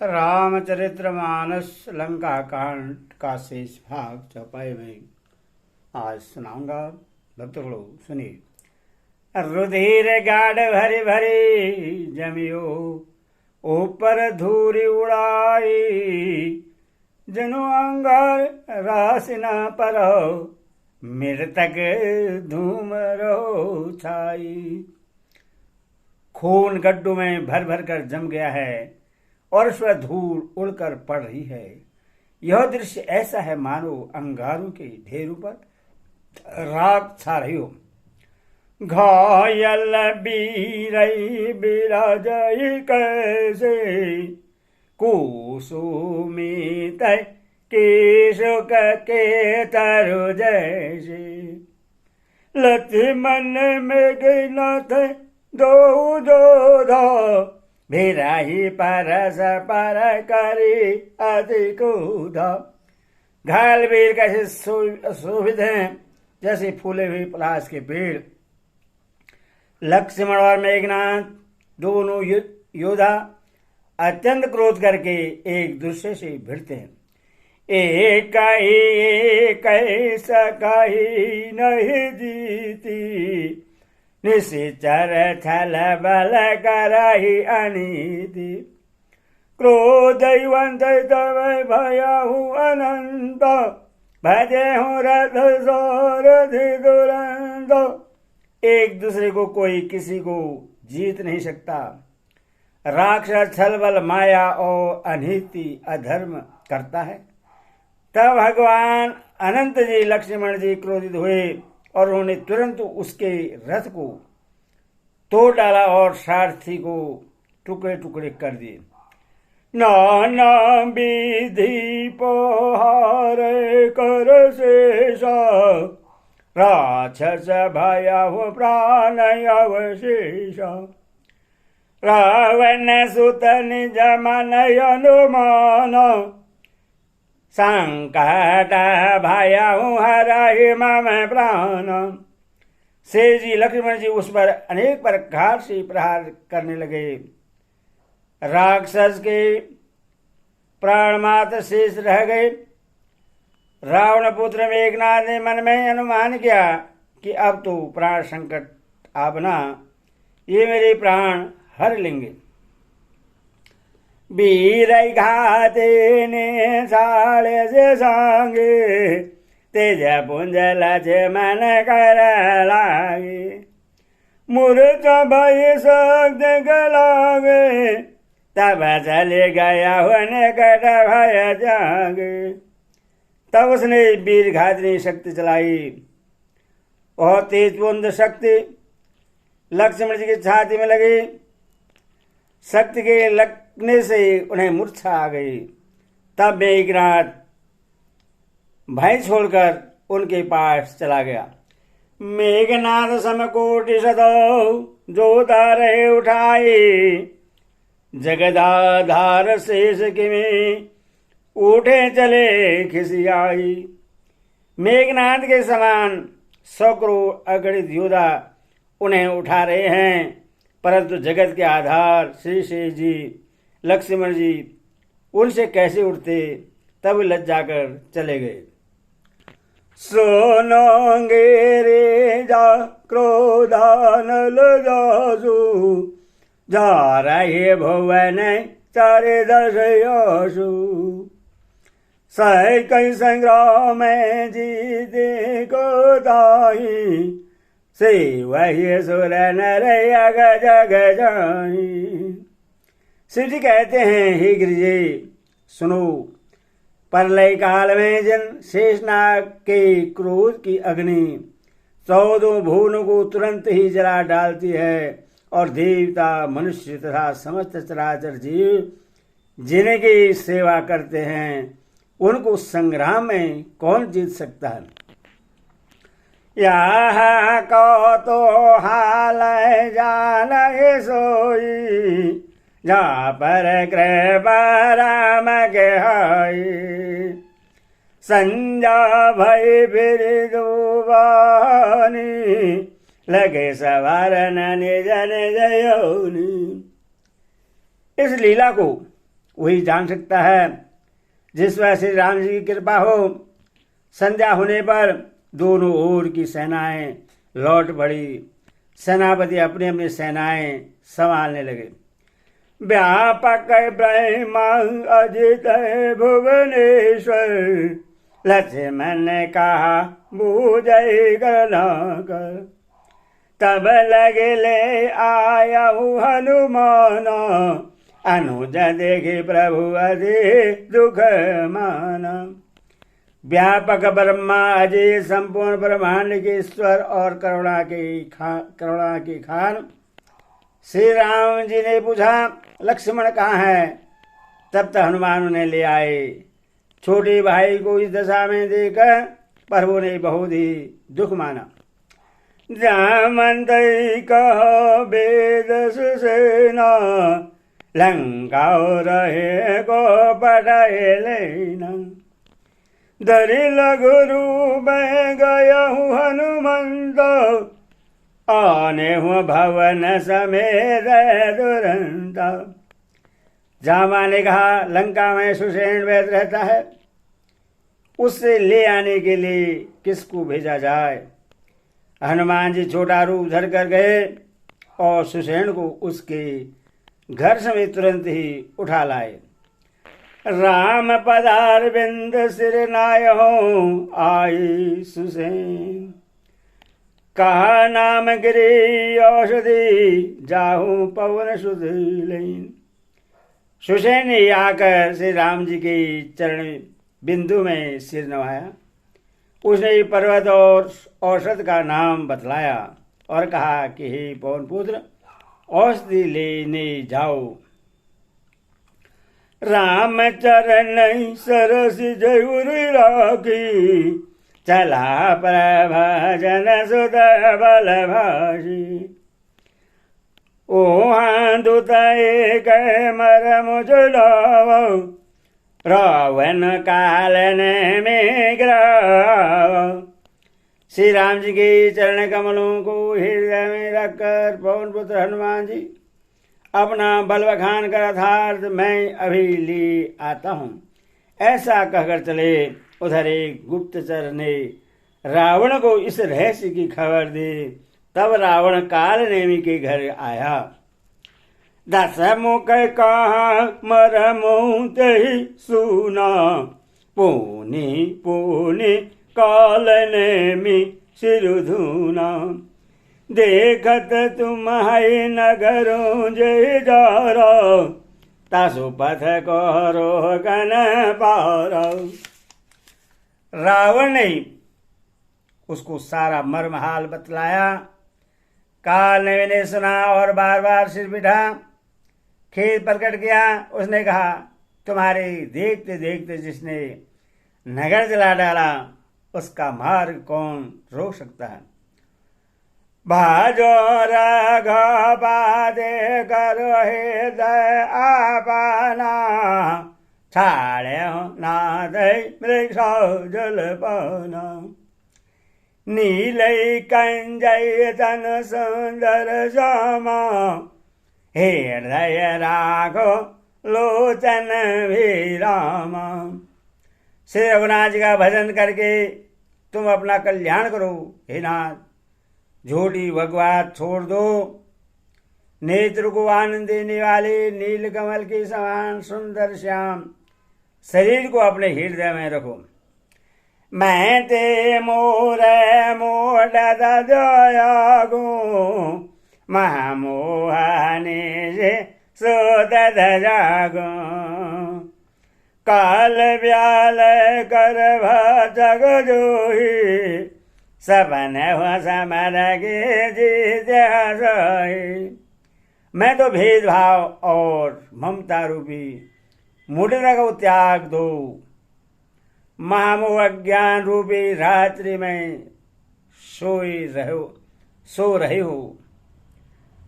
रामचरितमानस लंका कांड का शेष भाग चौपाई में आज सुनाऊंगा। भक्तों सुनिए। रुधिर गाढ़ भरी भरी जमियो ऊपर धूरी उड़ाई, जनो अंगार राशि न परो मृतक धूम रो छाई। खून गड्ढों में भर भर कर जम गया है और उस पर धूल उड़कर पड़ रही है। यह दृश्य ऐसा है मानो अंगारों के ढेरों पर राख छा रही हो। घायल बीरई बिराजई कैसे कुसुमित केशुक के तरु जैसे, लति मन में गई न थे दो दो दो भिराही परस पर करी अति कूदा। घायल वीर कैसे शोभित हैं जैसे फूले हुए पलाश के पेड़। लक्ष्मण और मेघनाथ दोनों योद्धा अत्यंत क्रोध करके एक दूसरे से भिड़ते हैं। एक सकाही नहीं जीती, निश्चर छल बल कराही अनीति। क्रोधवंत भयहु अनंत, भजे हूँ रथ सौरथि दुरंत। एक दूसरे को कोई किसी को जीत नहीं सकता। राक्षस छल बल माया और अनीति अधर्म करता है। तब भगवान अनंत जी लक्ष्मण जी क्रोधित हुए और उन्होंने तुरंत उसके रथ को तोड़ डाला और सारथी को टुकड़े टुकड़े कर दिए। नाना विधि पोहार कर शेषा, राक्षस भयहु प्राण अवशेषा। रावण सुत निज मन अनुमान, संकट भयहु हरहि मम प्राण। शेष जी लक्ष्मण जी उस पर अनेक प्रकार से प्रहार करने लगे। राक्षस के प्राण मात्र शेष रह गए। रावण पुत्र मेघनाथ ने मन में अनुमान किया कि अब तो प्राण संकट आपना, ये मेरे प्राण हर लेंगे। वीर घाते ने साले से सांगे, तेज पुंज लज मन कर लागे। मूर्छ भय सक्त गलागे, तब चले गया होने कट भय जागे। तब उसने वीर घातनी शक्ति चलाई। बहुत तेज पुंज शक्ति लक्ष्मण जी की छाती में लगी। शक्ति के लगने से उन्हें मूर्छा आ गई। तब मेघनाथ भय छोड़कर उनके पास चला गया। मेघनाथ समकोटि सदौ जो तारे उठाई, जगदाधार शेष किमी उठे चले खिसियाई। मेघनाथ के समान सैकड़ों अगणित योद्धा उन्हें उठा रहे हैं, परंतु जगत के आधार श्री शेष जी लक्ष्मण जी उनसे कैसे उठते। तब लज्जा कर चले गए। सोनोंगे रे जा क्रोधानल जासु, जा रहे भुवन चारे दशयसु। सह कई संग्राम जीते को ताही, से वही सुर नर अग जग जाही। शिव जी कहते हैं, हे गिरिजे सुनो, प्रलय काल में जिन शेषनाग के क्रोध की अग्नि 14 भुवनों को तुरंत ही जला डालती है और देवता मनुष्य तथा समस्त चराचर जीव जिनकी सेवा करते हैं उनको संग्राम में कौन जीत सकता है। यहाँ को तो हाल जान सोई, जहाँ पर कृपा राम के हाई। संजा भय फिर दुबानी, लगे सवारन निज निज योनि। इस लीला को वही जान सकता है। जिस वजह से राम जी की कृपा हो, संध्या होने पर दोनों ओर की सेनाएं लौट पड़ी। सेनापति अपनी अपनी सेनाएं संभालने लगे। व्यापक ब्रह्मा अजित भुवनेश्वर, लक्ष्मण ने कहा बूझई गणना कर। तब लगे ले आया हनुमान, अनुज देखे प्रभु अजय दुख माना। व्यापक ब्रह्मा अजय संपूर्ण ब्रह्मांड के ईश्वर और करुणा की खान श्री राम जी ने पूछा, लक्ष्मण कहाँ है? तब तक हनुमान उन्हें ले आए। छोटे भाई को इस दशा में देखकर प्रभु ने बहुत ही दुख माना। जामंत कहो वेद सुसेना, लंका रहे को पटाए लेना। दरी लघु रूप गया हूँ हनुमंत, आने हुआ भवन समेत दुरंत। जामा ने कहा, लंका में सुसेन वैद रहता है, उससे ले आने के लिए किसको भेजा जाए? हनुमान जी छोटा रूप धर कर गए और सुसेन को उसके घर समेत तुरंत ही उठा लाए। राम पदार बिंद सिर नाय हो आई सुसेन, कहा नाम गिरी औषधि जाहू पवन सुधीलीन। सुसेन ने आकर श्री राम जी के चरण बिंदु में सिर नवाया। उसने पर्वत और औषध का नाम बतलाया और कहा कि हे पवन पुत्र, औषधि लेने जाओ। राम चरण सरस जयुरी राखी, चला प्रभजन सुत बल भाषी। ओहाँ दूत एक मरम जुलाओ, रावण कालन में ग्राव। श्री राम जी के चरण कमलों को हृदय में रखकर पवन पुत्र हनुमान जी अपना बल बखान कर अर्थात मैं अभी ले आता हूँ, ऐसा कहकर चले। उधर एक गुप्तचर ने रावण को इस रहस्य की खबर दी। तब रावण काल नेमी के घर आया। दस मुख कहा मरमु तहि सुना, पुनि पुनि काल नेमी सिर धुना। देखत तुम है नगरों जय जारो, तासु पथ करो गन पारो। रावण ने उसको सारा मर्म हाल बतलाया। काल ने सुना और बार बार सिर बिठा खेद प्रकट किया। उसने कहा, तुम्हारे देखते देखते जिसने नगर जला डाला, उसका मार्ग कौन रोक सकता है? भाजो राघवादे करो हृदय आपना, छाड़े नाद मृग जलपाना। नीलई कंजय तन सुंदर श्यामा, हृदय राघो लोचन भी रामा। श्री रघुनाथ जी का भजन करके तुम अपना कल्याण करो। हे नाथ, झूठी भगवान छोड़ दो। नेत्र को आनंद देने वाले नील कमल के समान सुंदर श्याम शरीर को अपने हृदय में रखो। मैं ते मोर मोड दयागो, महामोहने से सोद जागो। काल व्याल कर जग जोही, सबन समर के जीत। मैं तो भेदभाव और ममता रूपी मूढ़ता को त्याग दो। महामोह ज्ञान रूपी रात्रि में सो रहे हो,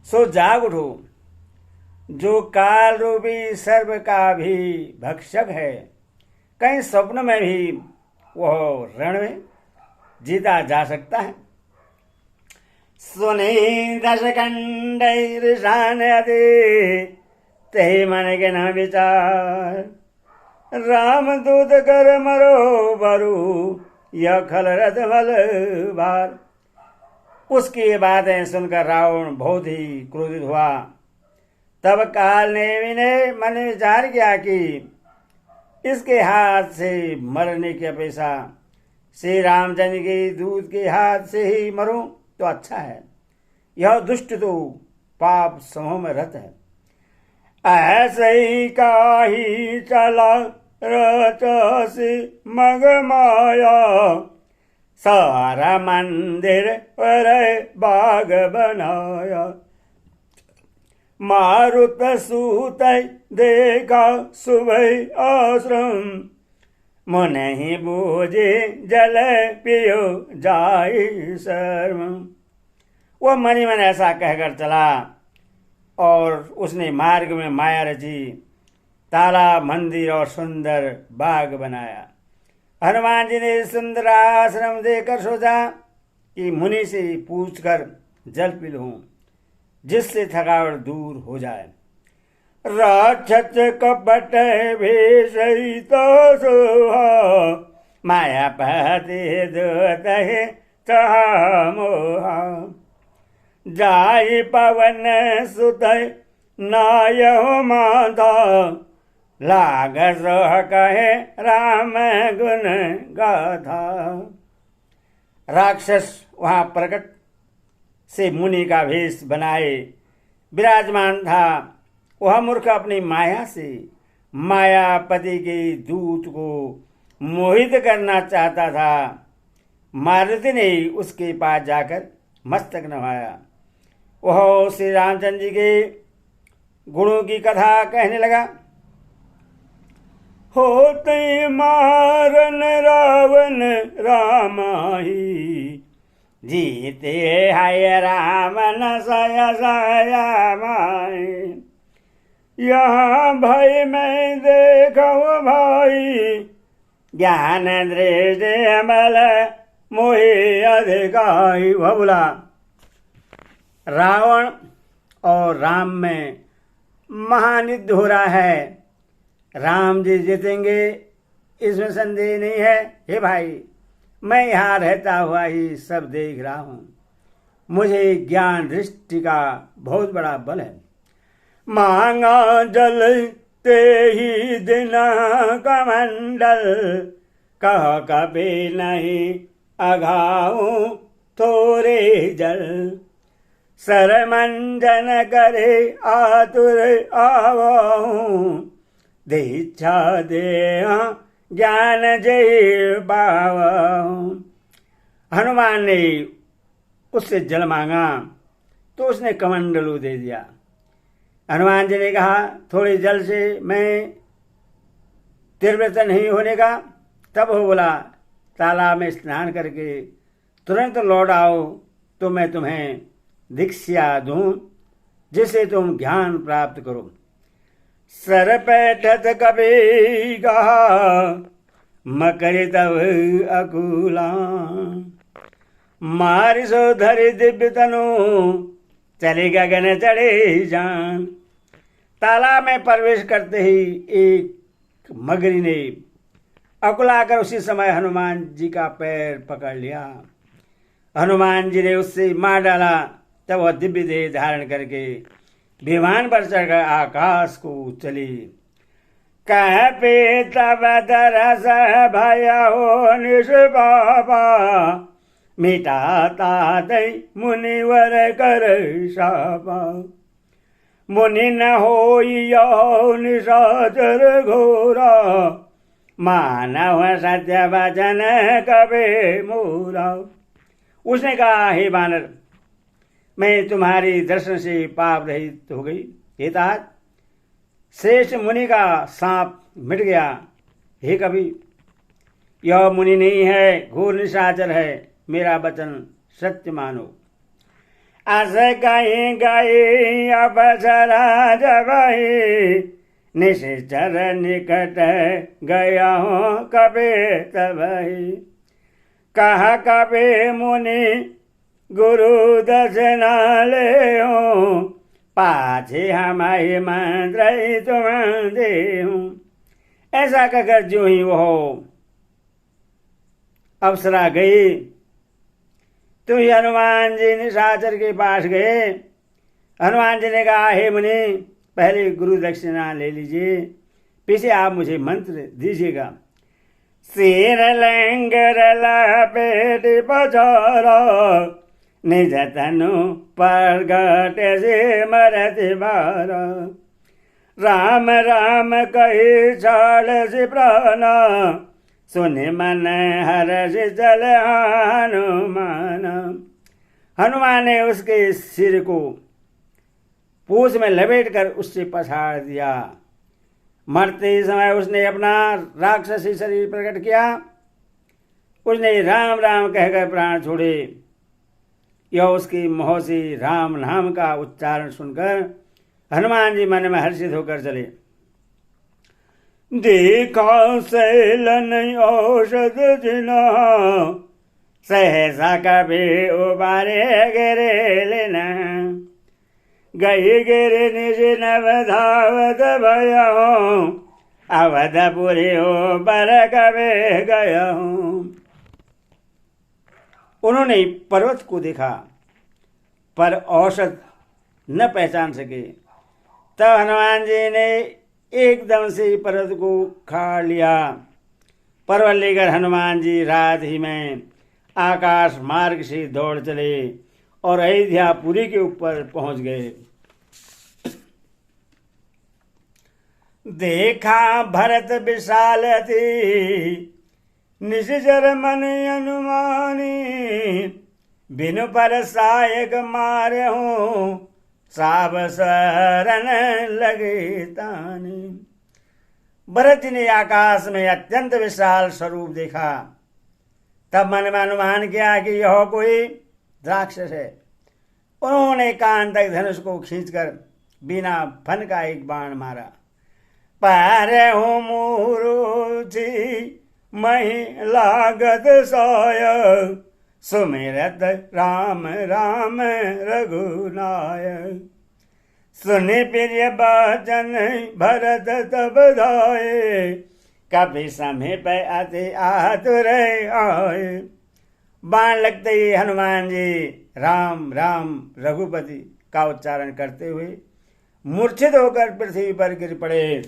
सो जाग उठो। जो काल रूपी सर्व का भी भक्षक है, कहीं स्वप्न में भी वह रण में जीता जा सकता है। सुने दशकंडैर्षानयते, ते मन के न विचार। राम दूत कर मरो बरु यह खल रथ बल भार। उसकी ये बातें सुनकर रावण बहुत ही क्रोधित हुआ। तब काल ने विनय मन में विचार किया कि इसके हाथ से मरने की अपेक्षा श्री रामचंद्र के दूत के हाथ से ही मरूं तो अच्छा है। यह दुष्ट तो पाप समूह में रत है। ऐसे ही काही चला रचसी मग माया। सारा मंदिर पर बाग बनाया। मारुत सूत देखा सुबह आश्रम। मन ही बूझे जल पियो जाई शर्म। वह मनी मन ऐसा कहकर चला और उसने मार्ग में माया रची, तालाब, मंदिर और सुंदर बाग बनाया। हनुमान जी ने सुंदर आश्रम देकर सोचा कि मुनि से पूछकर जल पी लूं, जिससे थकावट दूर हो जाए। राक्षस कपट भेषितो सोहा। मायापति दूत मोहा। जाय पवन सुत नायहु माता। लाग सोह कहे राम गुण गाथा। राक्षस वहां प्रकट से मुनि का वेश बनाए विराजमान था। वह मूर्ख अपनी माया से मायापति के दूत को मोहित करना चाहता था। मारुति ने उसके पास जाकर मस्तक नवाया। वह श्री रामचंद्र जी के गुणों की कथा कहने लगा। होते मारन रावण रामाही। जीते हाय रामन सय सया माई। यहाँ भय में देखो भाई। ज्ञान दृष्टि अमल मोहि अधिकाई। वह बोला, रावण और राम में महान युद्ध हो रहा है। राम जी जीतेंगे, इसमें संदेह नहीं है। हे भाई, मैं यहाँ रहता हुआ ही सब देख रहा हूँ। मुझे ज्ञान दृष्टि का बहुत बड़ा बल है। मांगा जल ते ही दिना कमंडल। कह कभी नहीं अघाऊं थोड़े जल। सरमंजन करे आतुर आवहूं। दीक्षा दे ज्ञान जय पावहूं। हनुमान ने उससे जल मांगा तो उसने कमंडलू दे दिया। हनुमान जी ने कहा, थोड़े जल से मैं तीव्रत नहीं होने का। तब वो बोला, तालाब में स्नान करके तुरंत लौट आओ तो मैं तुम्हें दीक्षा दूं, जिससे तुम ज्ञान प्राप्त करो। सर पैठत कभी कहा मकर तब अकुला। मारि सो धरि दिव्य तनु। चले गगन चढ़े जान। तालाब में प्रवेश करते ही एक मगरी ने अकुलाकर उसी समय हनुमान जी का पैर पकड़ लिया। हनुमान जी ने उससे मार डाला। तब वह दिव्य देह धारण करके विमान पर चढ़कर आकाश को चली। कह पे तब दरस भय हो निष्पापा। मिटाता दई मुनिवर कर शापा। मुनि न हो निशाचर घोरा। मानव सत्य वचन कबे मोरा। उसने कहा, हे बानर, मैं तुम्हारी दर्शन से पाप रहित हो गई। हे तात, श्रेष्ठ मुनि का सांप मिट गया। हे कवि, यह मुनि नहीं है, घोर निशाचर है। मेरा वचन सत्य मानो। अस कहीं गई अवसरा जबहि। निश्चर निकट गया हूँ कबे तबहि। कहा कबे मुनि गुरु दक्षिणा ले हो। पाछे हम ही मंत्र तुम देहूं। ऐसा कहकर जो ही वो अप्सरा गई तो ही हनुमान जी निशाचर के पास गए। हनुमान जी ने कहा, हे मुनि, पहले गुरु दक्षिणा ले लीजिए, पीछे आप मुझे मंत्र दीजिएगा। सिर लंगर लपेट पछारा, निज तनु प्रगट से मरत बारा। राम राम कही छाड़ से प्राण, सुने मन हर्ष चल हनुमान। हनुमान ने उसके सिर को पूंछ में लपेट कर उससे पछाड़ दिया। मरते समय उसने अपना राक्षसी शरीर प्रकट किया। उसने राम राम कहकर प्राण छोड़े। यह उसकी महोसी राम नाम का उच्चारण सुनकर हनुमान जी मन में हर्षित होकर चले। देखा सैलन औषध जिना, सहसा कभी उबारे गिरे लेना। गई गिर निज नव धावत भयो, अवधपुरी हो पर कभी गया हूँ। उन्होंने पर्वत को देखा पर औषध न पहचान सके। तब हनुमान जी ने एकदम से पर्वत को उखाड़ लिया। पर्वत लेकर हनुमान जी रात ही में आकाश मार्ग से दौड़ चले और अयोध्यापुरी के ऊपर पहुंच गए। देखा भरत विशाल अति, निश्चर मन अनुमानी। बिनु पर सायक मारे हूँ, साब शरण लगे तानी। भरत जी ने आकाश में अत्यंत विशाल स्वरूप देखा। तब मन में अनुमान किया कि यह कोई राक्षस है। उन्होंने कान तक धनुष को खींचकर बिना फन का एक बाण मारा। पर हूँ मूरुचि मही लागत साय, सुमिरत राम राम रघुनाय। सुनि प्रिय बचन भरत तब धाये, कभी समीप अति आतुर आए। बाण लगते ही हनुमान जी राम राम रघुपति का उच्चारण करते हुए मूर्छित होकर पृथ्वी पर गिर पड़े।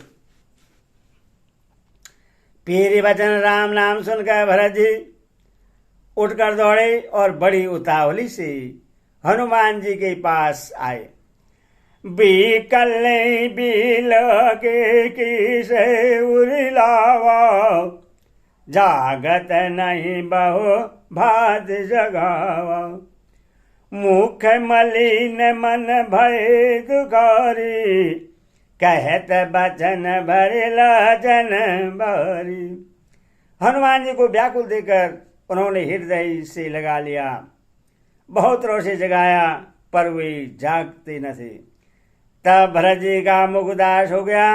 पीरी वचन राम नाम सुनकर भरत जी उठकर दौड़े और बड़ी उतावली से हनुमान जी के पास आए। बीकल बिल के किसे उरिलावा, जागत नहीं बहु भात जगावा। मुख मलिन मन भय दुखारी, कहत बचन भरे लाजन बारी। हनुमान जी को व्याकुल देकर उन्होंने हृदय से लगा लिया। बहुत रोषे जगाया पर वे जागते न थे। तब भरत जी का मुख उदास हो गया।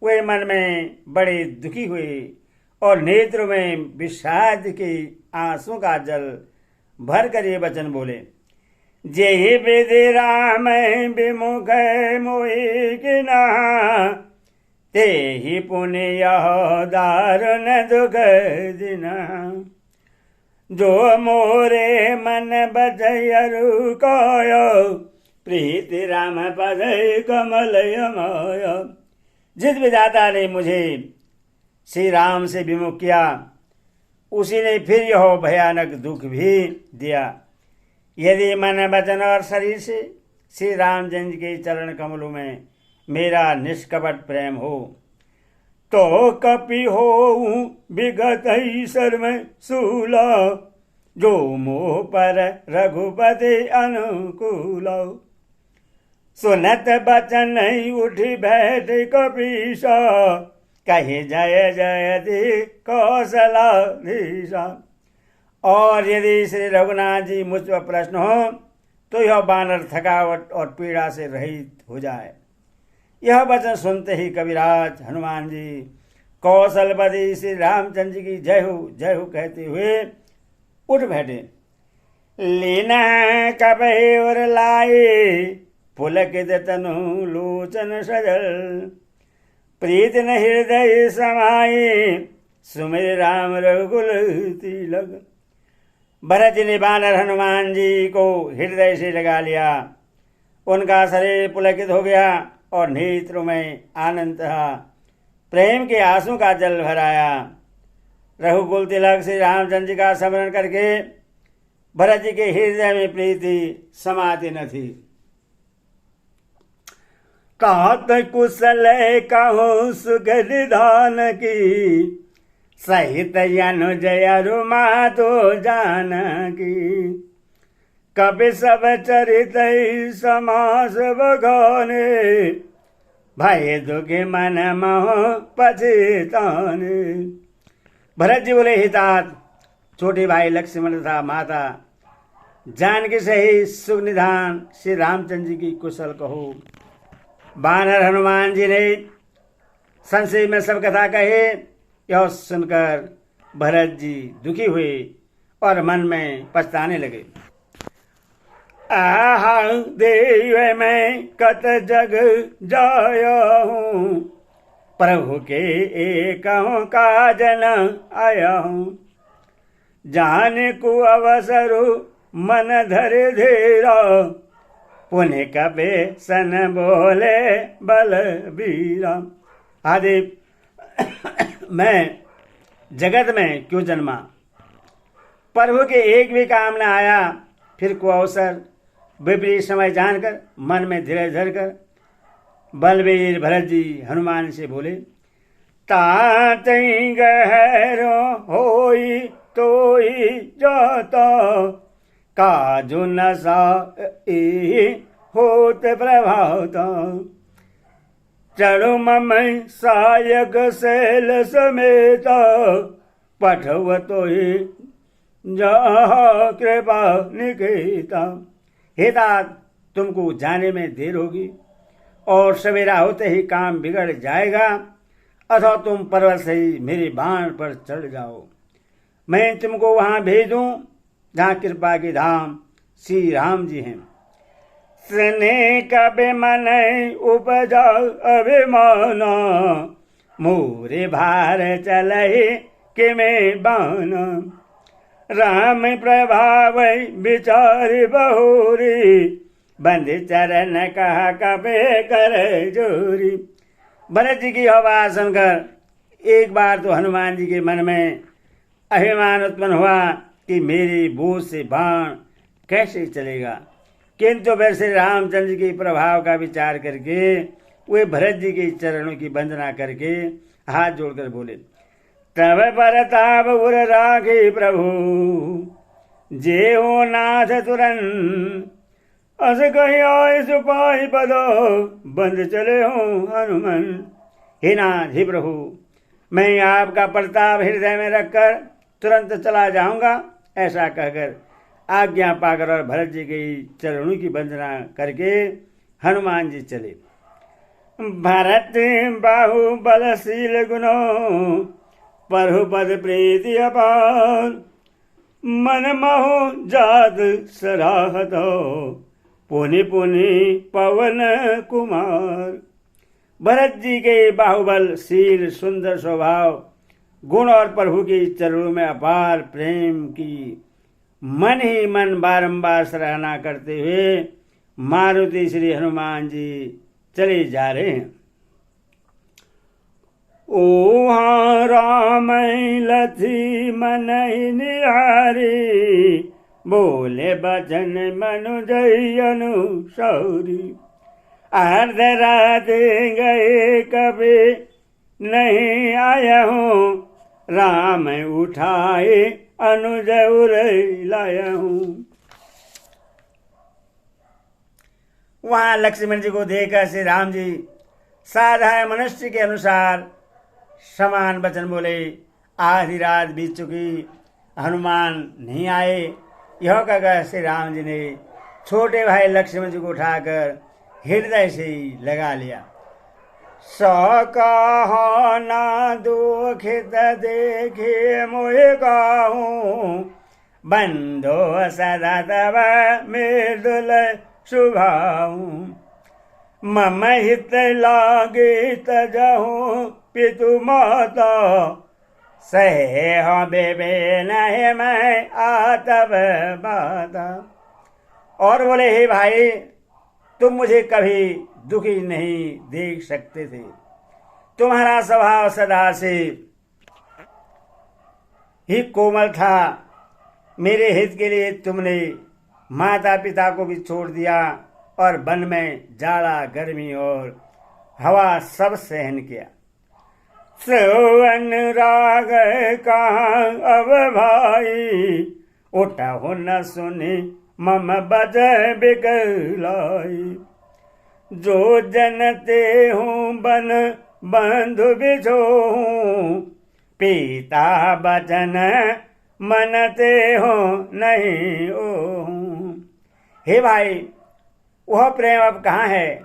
वे मन में बड़े दुखी हुए और नेत्रों में विषाद के आंसू का जल भर कर ये वचन बोले। जेहि विधि राम विमुख मोहि किना, तेहि पुण्य दारुण दुख दिना। जो मोरे मन बजयरु कायो, प्रीति राम पद कमल माया। जिस विधाता ने मुझे श्री राम से विमुख किया, उसी ने फिर यह भयानक दुख भी दिया। यदि मन वचन और शरीर से श्री रामचंद्र के चरण कमलों में मेरा निष्कपट प्रेम हो, तो कपि हो विगत शर्म सूला। जो मोह पर रघुपति अनुकूला। सुनत बचन उठी बैठ कपीसा, कहे जय जयति कौशलाधीशा। और यदि श्री रघुनाथ जी मुझ पर प्रश्न हो तो यह बानर थकावट और पीड़ा से रहित हो जाए। यह वचन सुनते ही कविराज हनुमान जी कौशलपति श्री रामचंद्र जी की जय हो कहते हुए उठ बैठे। लीना कबहि उर लाए, पुलकित तनु लोचन सजल, प्रीत न हृदय समाये, सुमिर राम रघुकुल तिलक। भरत जी ने बानर हनुमान जी को हृदय से लगा लिया। उनका शरीर पुलकित हो गया और नेत्रों में आनंद था। प्रेम के आंसू का जल भराया। रघुकुल तिलक श्री रामचंद्र जी का स्मरण करके भरत जी के हृदय में प्रीति समाती न थी। तात कुशल कहो सुख निधान की, सहित अनुजय रुमा तो जानकी। कवि सब चरित समास बगाने, भय दुखी मन मोह पछताने। भरत जी बोले, हितात छोटे भाई लक्ष्मण तथा माता जानकी सही सुख निधान श्री रामचंद्र जी की कुशल कहो। बानर हनुमान जी ने संशय में सब कथा कहे। यह सुनकर भरत जी दुखी हुए और मन में पछताने लगे। आहा देव मैं कत जग जाया हूँ, प्रभु के एकहु काजन आया हूँ। जाने को अवसर मन धर धीरा, पुण्य कबे सन बोले बलबीरा। आदि मैं जगत में क्यों जन्मा, प्रभु के एक भी काम न आया। फिर को अवसर विपरीत समय जानकर मन में धीरज धरकर बलबीर भरत जी हनुमान से बोले, तात गहरो होई तोई जाता, काजु नशा होत प्रभाता। चढ़ो ममई सायक शैल समेता, पठव तो ही जा कृपा निकेता। हे तात, तुमको जाने में देर होगी और सवेरा होते ही काम बिगड़ जाएगा, अथवा तुम पर्वत से ही मेरे बाण पर चढ़ जाओ। मैं तुमको वहां भेज दूं जहां कृपा के धाम श्री राम जी हैं। स्ने कबे मन उपजा अभिमाना, मोरे भार चलहि कि में बाना। राम प्रभाव विचार बहुरी, बंद चरण कहा कबे कर जोरी। भरत जी की आवाज सुनकर एक बार तो हनुमान जी के मन में अभिमान उत्पन्न हुआ कि मेरी बोझ से बाण कैसे चलेगा, किंतु फिर श्री रामचंद्र जी के प्रभाव का विचार करके वे भरत जी के चरणों की वंदना करके हाथ जोड़कर बोले, तब परताप उर राखे प्रभु, जे हो नाथ तुरंत। अस कही सुपाही पदो, बंद चले हो हनुमान। हे नाथ, हे प्रभु, मैं आपका प्रताप हृदय में रखकर तुरंत चला जाऊंगा। ऐसा कहकर आज्ञा पाकर और भरत जी के चरणों की वंदना करके हनुमान जी चले। भरत बाहु बलशील गुनो, परहुपद प्रीति अपार। मन मोह जात सराहत, पुनि पुनि पवन कुमार। भरत जी के बाहुबल, शील, सुंदर स्वभाव, गुण और प्रभु के चरणों में अपार प्रेम की मन ही मन बारंबार सराहना करते हुए मारुति श्री हनुमान जी चले जा रहे हैं। ओ हाँ राम लथी मन निहारी, बोले बचन मनु जय अनुसारी। अर्ध रात गए कभी नहीं आया हूँ, राम उठाए अनुज उरे लाया हूँ। वहां लक्ष्मण जी को देखकर श्री राम जी साधारण मनुष्य के अनुसार समान वचन बोले। आधी रात बीत चुकी, हनुमान नहीं आए। यह कहकर श्री राम जी ने छोटे भाई लक्ष्मण जी को उठाकर हृदय से ही लगा लिया। सो कहो ना दुखित देखे मोहे कहूँ, बंधो सदा तब मृदुल सुभाऊँ। मम हित लागे तजहु पितु माता, सहे हो बेबे नहीं मैं आतब बाता। और बोले, हे भाई, तुम मुझे कभी दुखी नहीं देख सकते थे। तुम्हारा स्वभाव सदा से ही कोमल था। मेरे हित के लिए तुमने माता पिता को भी छोड़ दिया और वन में जाड़ा गर्मी और हवा सब सहन किया। श्रवण राग कहाँ अब भाई, उठहु न सुनी मम बज बिगलाई। जो जनते हूँ बन बंधु बिछो, पिता बचन मनते हो नहीं ओ। हे भाई, वह प्रेम अब कहाँ है?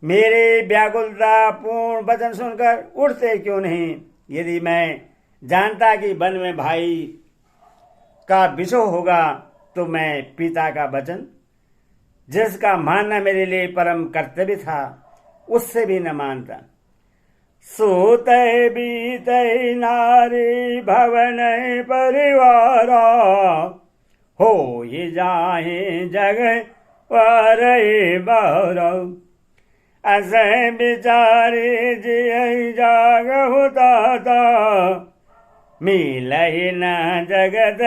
मेरे व्याकुलता पूर्ण वचन सुनकर उठते क्यों नहीं? यदि मैं जानता कि वन में भाई का विछोह होगा तो मैं पिता का वचन, जिसका मानना मेरे लिए परम कर्तव्य था, उससे भी न मानता। सोते बीते नारी भवन परिवारा, हो ये जाए जग वारे बारा। असे बिचारे जी जाग होता था, मिलहि न जगत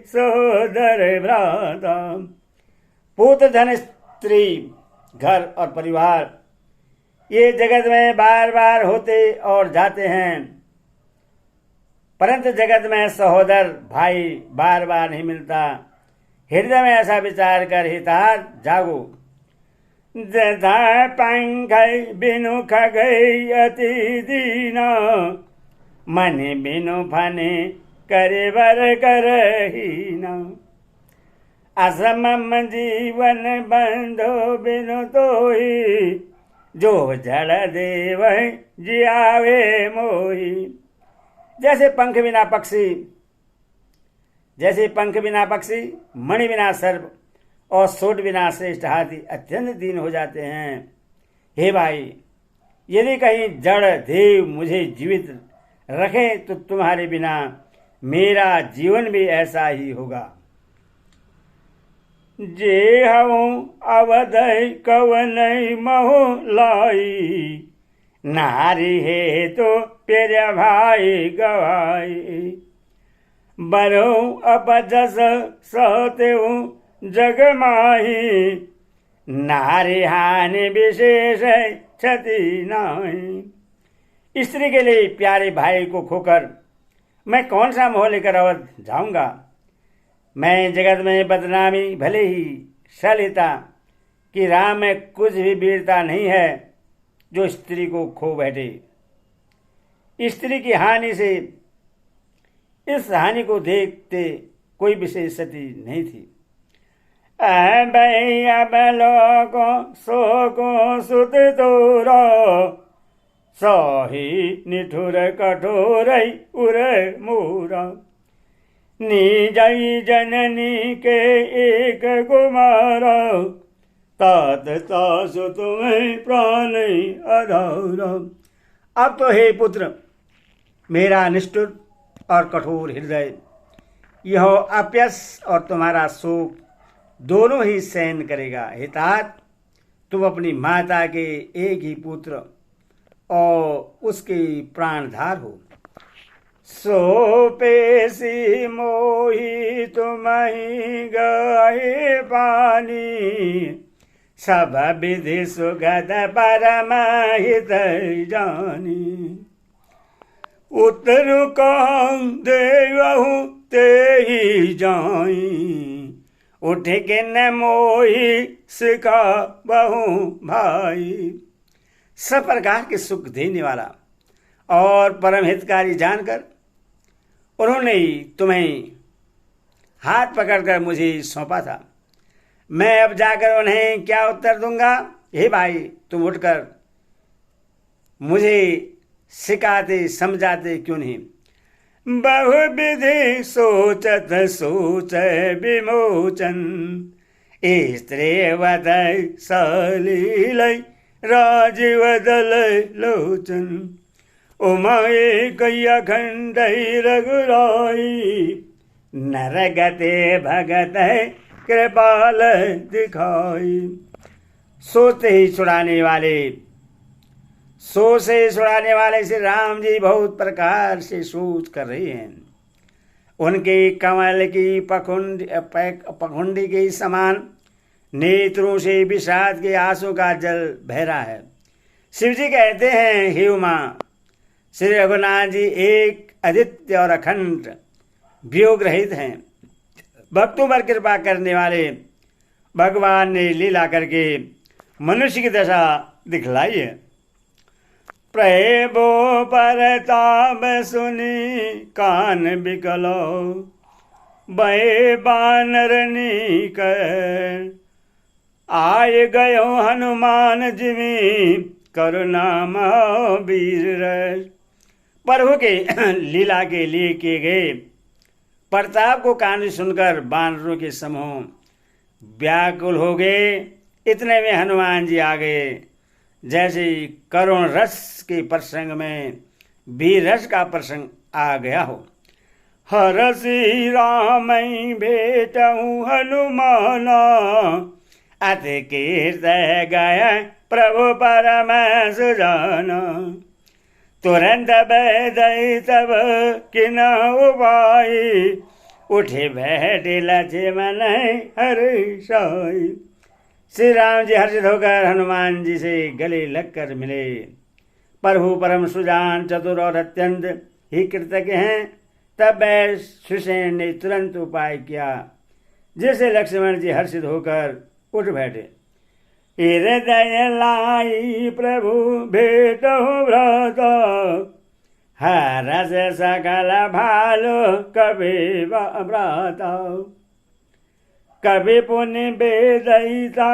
सोदर भ्राता। पुत्र धन स्त्री घर और परिवार ये जगत में बार बार होते और जाते हैं, परंतु जगत में सहोदर भाई बार बार नहीं मिलता। हृदय में ऐसा विचार कर हितार्थ जागो। जथा पंख बिनु खगई अति दीना, मन बिनु फने करे बर करहीना। असमम जीवन बंधो बिनु तोही, जो जड़ देव जियावे मोही। जैसे पंख बिना पक्षी, मणि बिना सर्प और सोट बिना श्रेष्ठ हाथी अत्यंत दीन हो जाते हैं। हे भाई, यदि कहीं जड़ देव मुझे जीवित रखे तो तुम्हारे बिना मेरा जीवन भी ऐसा ही होगा। जे हूँ अवध कवन महो लाई, नारी है तो पेर भाई गवाई। बरो अपजस सहते हूँ जग माही, नारी हानि विशेष क्षति नाही। स्त्री के लिए प्यारे भाई को खोकर मैं कौन सा मोह लेकर अवध जाऊंगा। मैं जगत में बदनामी भले ही सह लेता कि राम में कुछ भी वीरता नहीं है जो स्त्री को खो बैठे। स्त्री की हानि से इस हानि को देखते कोई विशेष क्षति नहीं थी। अब लोको शोको सुत तोरा, सही निठुर कठोर उरे मोरा। निजई जननी के एक कुमारा, तात तासु तुम्हें प्राण आधारा। अब तो हे पुत्र, मेरा निष्ठुर और कठोर हृदय यह अपयश और तुम्हारा शोक दोनों ही सहन करेगा। हे तात, तुम अपनी माता के एक ही पुत्र और उसके प्राणधार हो। सो पेशी मोही तुम्हि गए पानी, सब विधि सुगत परम हित जानी। उतरु कहाँ देवहु ते ही जाई, उठ के न मोही सिखा बहु भाई। सब प्रकार के सुख देने वाला और परम हितकारी जानकर उन्होंने तुम्हें हाथ पकड़कर मुझे सौंपा था। मैं अब जाकर उन्हें क्या उत्तर दूंगा? हे भाई, तुम उठकर मुझे सिखाते समझाते क्यों नहीं? बहुविधि सोचत सोच विमोचन, स्त्री वधै सलिलै राजीव दलै लोचन उमाए कैया खण्डै रघुराई नरगते भगत कृपाल दिखाई। सोते ही छुड़ाने वाले, सो से छुड़ाने वाले श्री राम जी बहुत प्रकार से सोच कर रहे हैं। उनके कमल की पखुंडी के समान नेत्रों से विषाद के आंसू का जल बह रहा है। शिव जी कहते हैं, हे उमा, श्री रघुनाथ जी एक आदित्य और अखंड वियोग रहित हैं। भक्तों पर कृपा करने वाले भगवान ने लीला करके मनुष्य की दशा दिखलाई है। प्रभो परताप सुनी कान बिकलो बहे बानरनी कर आए गयो हनुमान जिमी करुणाम वीर रस। प्रभु के लीला के लिए किए गए प्रताप को कान में सुनकर बानरों के समूह व्याकुल हो गए। इतने में हनुमान जी आ गए। जैसे करुण रस के प्रसंग में वीर रस का प्रसंग आ गया हो। हरसि राम भेटहु हनुमाना अति कीर्त गय प्रभु परम सुजाना तुरंत बैदई तब किन उपाय उठे बैठे लक्ष्मण हर्षाई। श्री राम जी हर्षित होकर हनुमान जी से गले लगकर मिले। प्रभु परम सुजान चतुर और अत्यंत ही कृतज्ञ हैं। तब सुसेन ने तुरंत उपाय किया, जिससे लक्ष्मण जी हर्षित होकर उठ बैठे। हृदय लाई प्रभु भेटो व्रत हरस सकल भालो कभी व्रत कभी पुण्य बेदयिता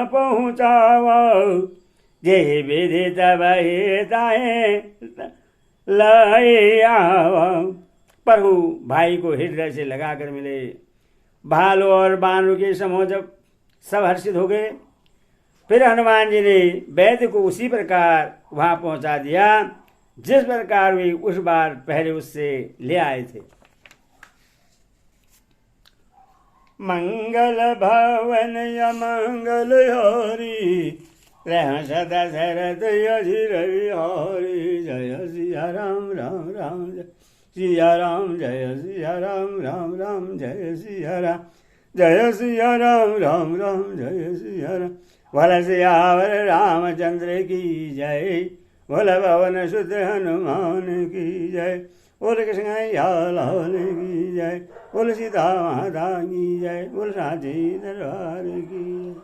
पहुँचाव जे विधि तब लय आव। प्रभु भाई को हृदय से लगाकर मिले। भालू और बानरों के समूह जब सब हर्षित हो गए, फिर हनुमान जी ने वैद्य को उसी प्रकार वहां पहुंचा दिया जिस प्रकार वे उस बार पहले उससे ले आए थे। मंगल भवन अमंगल हरि रह सदा शरद अधीर विहारी। जय सिया राम राम राम जय सिया राम, जय सिया राम राम राम जय सिया राम, जय सिया राम राम राम जय सिया राम। भल सियावर रामचंद्र की जय, भोल भवन सुध हनुमान की जय, बोल कृष्ण लाल की जय, बोल सीता माता की जय, बोल साची दरबार की जय।